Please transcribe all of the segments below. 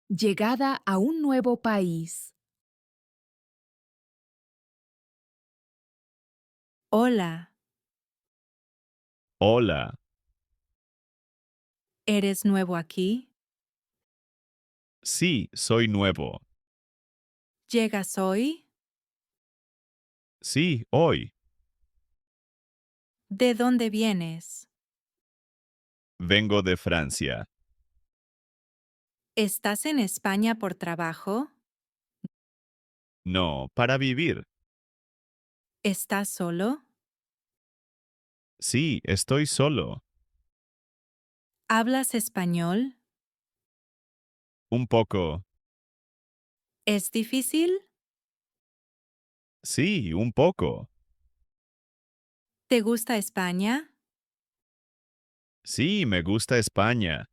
Llegada a un nuevo país. Hola, Hola, ¿eres nuevo aquí? sí, soy nuevo. ¿Llegas hoy? Sí, hoy. ¿De dónde vienes? Vengo de Francia. ¿Estás en España por trabajo? No, para vivir. ¿Estás solo? Sí, estoy solo. ¿Hablas español? Un poco. ¿Es difícil? Sí, un poco. ¿Te gusta España? Sí, me gusta España.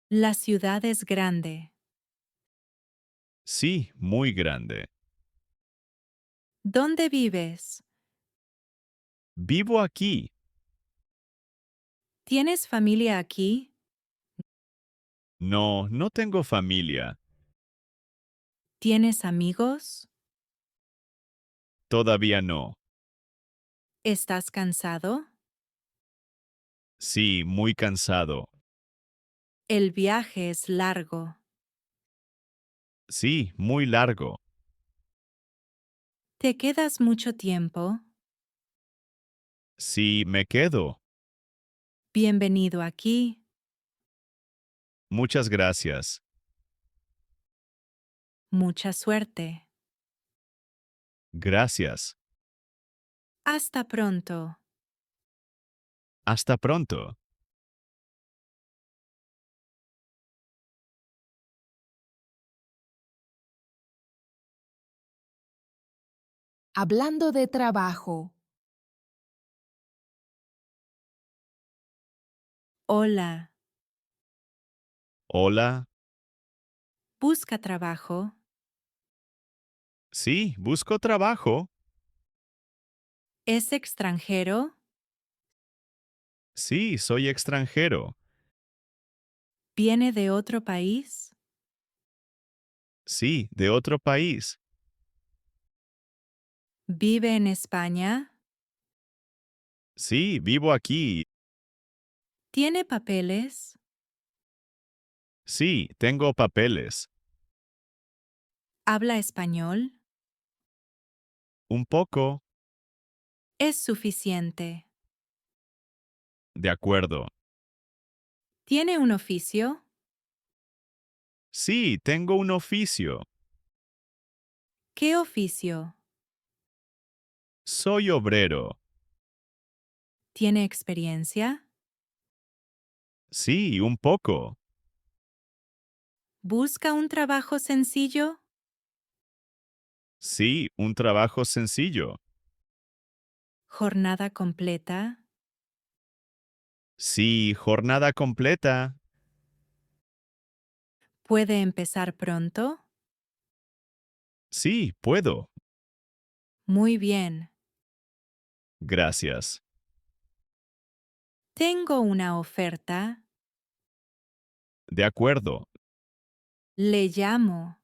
La ciudad es grande. Sí, muy grande. ¿Dónde vives? Vivo aquí. ¿Tienes familia aquí? No, no tengo familia. ¿Tienes amigos? Todavía no. ¿Estás cansado? Sí, muy cansado. El viaje es largo. Sí, muy largo. ¿Te quedas mucho tiempo? Sí, me quedo. Bienvenido aquí. Muchas gracias. Mucha suerte. Gracias. Hasta pronto. Hasta pronto. Hablando de trabajo. Hola. Hola. ¿Busca trabajo? Sí, busco trabajo. ¿Es extranjero? Sí, soy extranjero. ¿Viene de otro país? Sí, de otro país. ¿Vive en España? Sí, vivo aquí. ¿Tiene papeles? Sí, tengo papeles. ¿Habla español? Un poco. Es suficiente. De acuerdo. ¿Tiene un oficio? Sí, tengo un oficio. ¿Qué oficio? Soy obrero. ¿Tiene experiencia? Sí, un poco. ¿Busca un trabajo sencillo? Sí, un trabajo sencillo. ¿Jornada completa? Sí, jornada completa. ¿Puede empezar pronto? Sí, puedo. Muy bien. Gracias. Tengo una oferta. De acuerdo. Le llamo.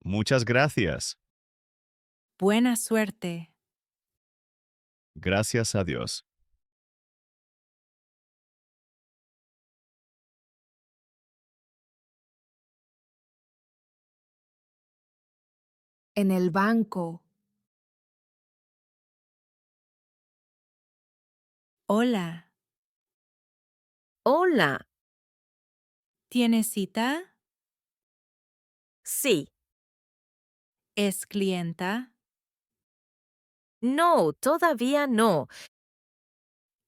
Muchas gracias. Buena suerte. Gracias a Dios. En el banco. Hola. Hola, ¿Tiene cita? sí, ¿Es clienta? no, todavía no.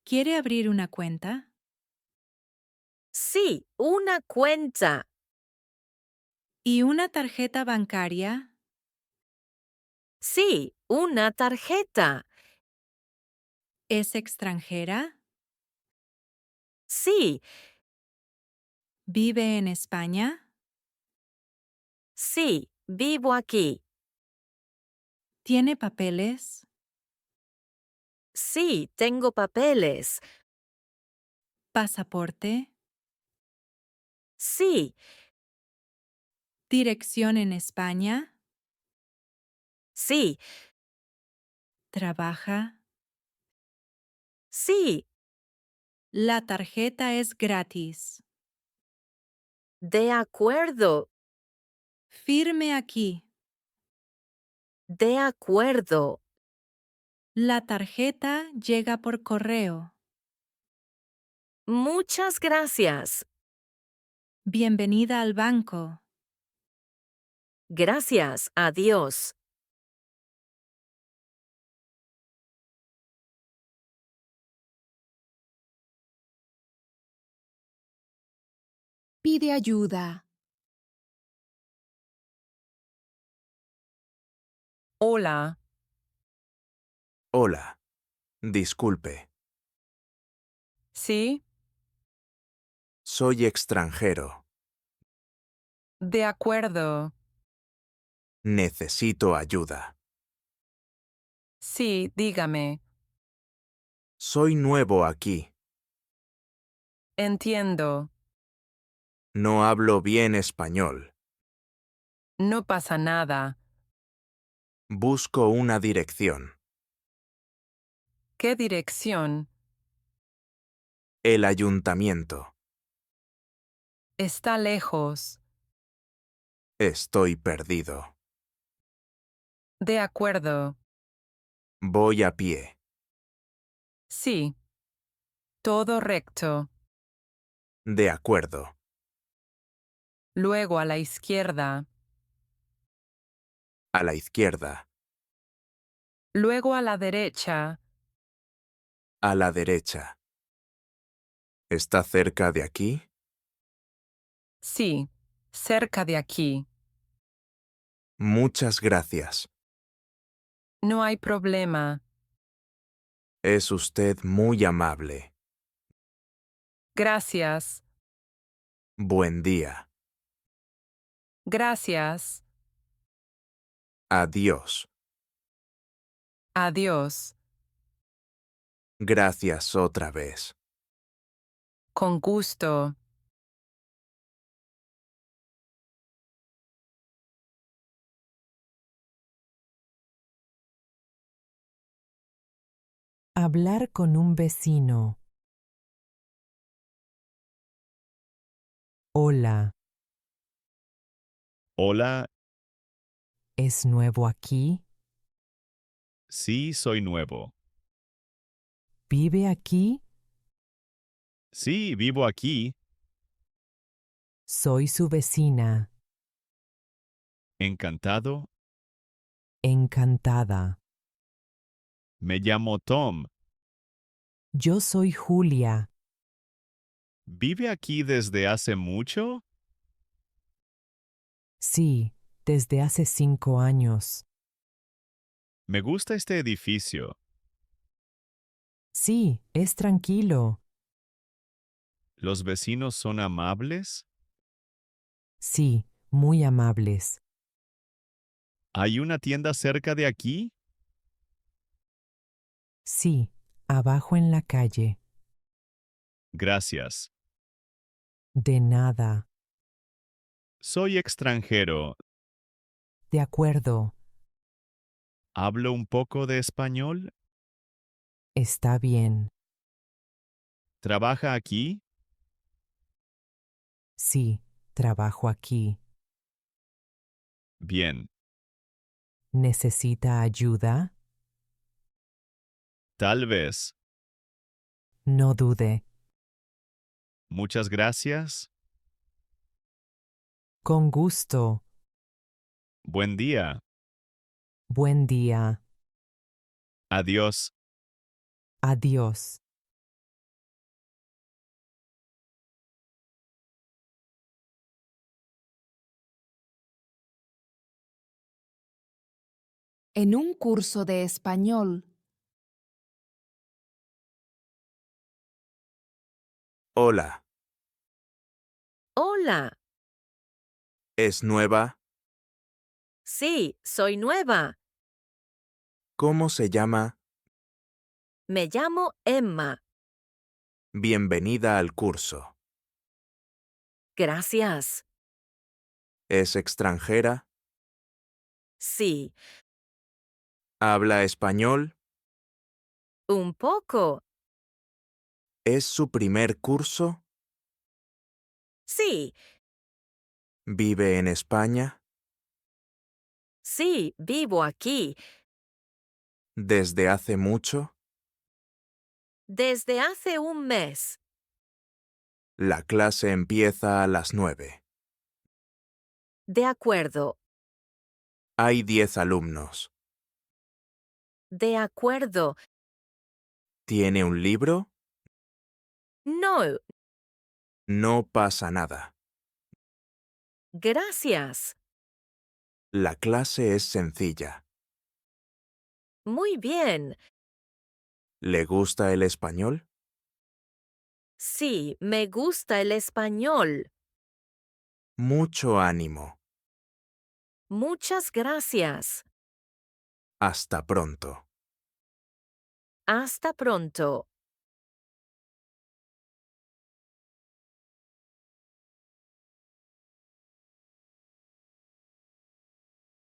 ¿Quiere abrir una cuenta? Sí, una cuenta. ¿Y una tarjeta bancaria? Sí, una tarjeta. ¿Es extranjera? Sí, ¿Vive en España? sí, vivo aquí. ¿Tiene papeles? Sí, tengo papeles. ¿Pasaporte? Sí, Dirección en España. sí, Trabaja. sí. La tarjeta es gratis. De acuerdo, Firme aquí. de acuerdo. La tarjeta llega por correo. Muchas gracias. Bienvenida al banco. Gracias, adiós. Pide ayuda. Hola, Hola. Disculpe. sí, Soy extranjero. de acuerdo. Necesito ayuda. Sí, dígame. Soy nuevo aquí. Entiendo. No hablo bien español. No pasa nada. Busco una dirección. ¿Qué dirección? El ayuntamiento. Está lejos. Estoy perdido. De acuerdo. Voy a pie. Sí. Todo recto. De acuerdo. Luego a la izquierda. A la izquierda. Luego a la derecha. A la derecha. ¿Está cerca de aquí? Sí. Cerca de aquí. Muchas gracias. No hay problema. Es usted muy amable. Gracias. Buen día. Gracias. Adiós. Adiós. Gracias otra vez. Con gusto. Hablar con un vecino. Hola, Hola, ¿es nuevo aquí? sí, soy nuevo. ¿Vive aquí? Sí, vivo aquí. Soy su vecina. Encantado. Encantada. Me llamo Tom. Yo soy Julia. ¿Vive aquí desde hace mucho? Sí, desde hace 5 años. Me gusta este edificio. Sí, es tranquilo. ¿Los vecinos son amables? Sí, muy amables. ¿Hay una tienda cerca de aquí? Sí, abajo en la calle. Gracias. De nada. Soy extranjero. De acuerdo. ¿Hablo un poco de español? Está bien. ¿Trabaja aquí? Sí, trabajo aquí. Bien. ¿Necesita ayuda? Tal vez. No dude. Muchas gracias. Con gusto. Buen día. Buen día. Adiós. Adiós. En un curso de español. Hola. Hola. ¿Es nueva? Sí, soy nueva. ¿Cómo se llama? Me llamo Emma. Bienvenida al curso. Gracias. ¿Es extranjera? Sí, ¿Habla español? un poco. ¿Es su primer curso? Sí, ¿Vive en España? sí, vivo aquí. ¿Desde hace mucho? Desde hace un mes. La clase empieza a las 9. De acuerdo, Hay 10 alumnos. de acuerdo. ¿Tiene un libro? No, No pasa nada. gracias. La clase es sencilla. Muy bien. ¿Le gusta el español? Sí, me gusta el español. Mucho ánimo. Muchas gracias. Hasta pronto. Hasta pronto.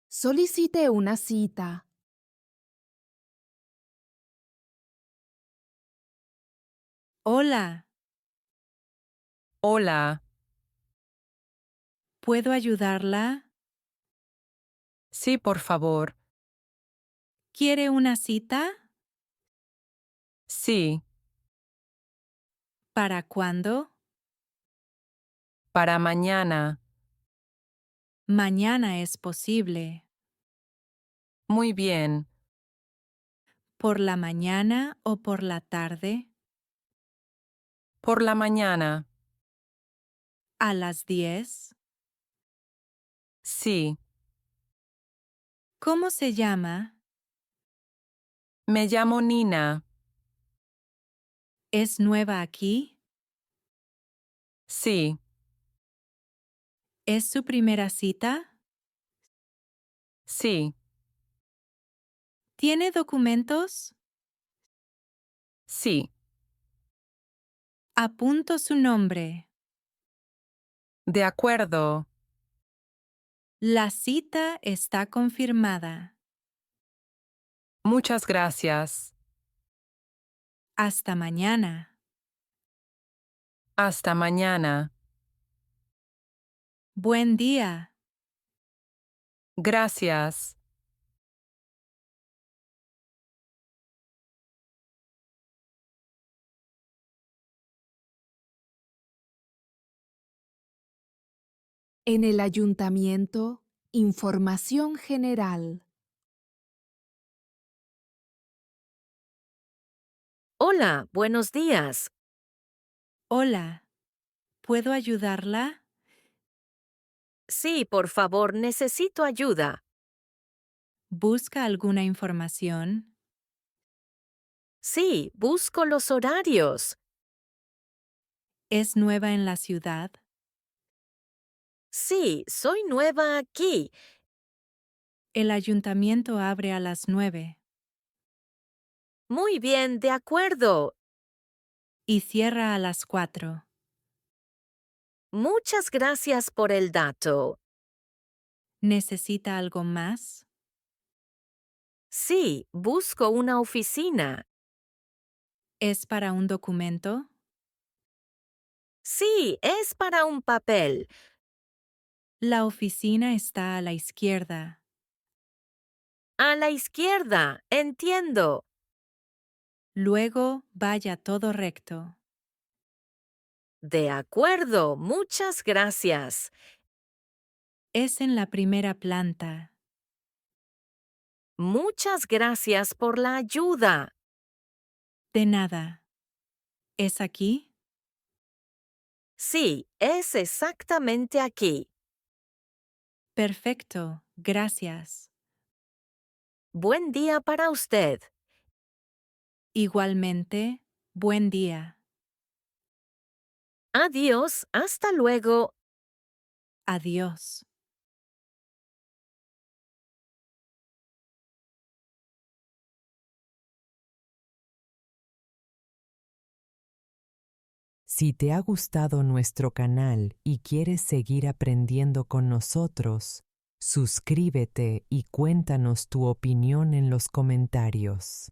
Solicite una cita. Hola, Hola. ¿puedo ayudarla? Sí, por favor. ¿Quiere una cita? Sí. ¿Para cuándo? Para mañana. Mañana es posible. Muy bien. ¿Por la mañana o por la tarde? Por la mañana. ¿A las 10? Sí. ¿Cómo se llama? Me llamo Nina. ¿Es nueva aquí? Sí. ¿Es su primera cita? Sí. ¿Tiene documentos? Sí. Apunto su nombre. De acuerdo. La cita está confirmada. Muchas gracias. Hasta mañana. Hasta mañana. Buen día. Gracias. En el ayuntamiento, información general. Hola, buenos días. Hola. ¿Puedo ayudarla? Sí, por favor, necesito ayuda. ¿Busca alguna información? Sí, busco los horarios. ¿Es nueva en la ciudad? Sí, soy nueva aquí. El ayuntamiento abre a las 9 Muy bien, de acuerdo. y cierra a las 4. Muchas gracias por el dato. ¿Necesita algo más? Sí, busco una oficina. ¿Es para un documento? Sí, es para un papel. La oficina está a la izquierda. A la izquierda, entiendo. Luego vaya todo recto. De acuerdo, muchas gracias. Es en la primera planta. Muchas gracias por la ayuda. De nada. ¿Es aquí? Sí, es exactamente aquí. Perfecto. Gracias. Buen día para usted. Igualmente, buen día. Adiós, hasta luego. Adiós. Si te ha gustado nuestro canal y quieres seguir aprendiendo con nosotros, suscríbete y cuéntanos tu opinión en los comentarios.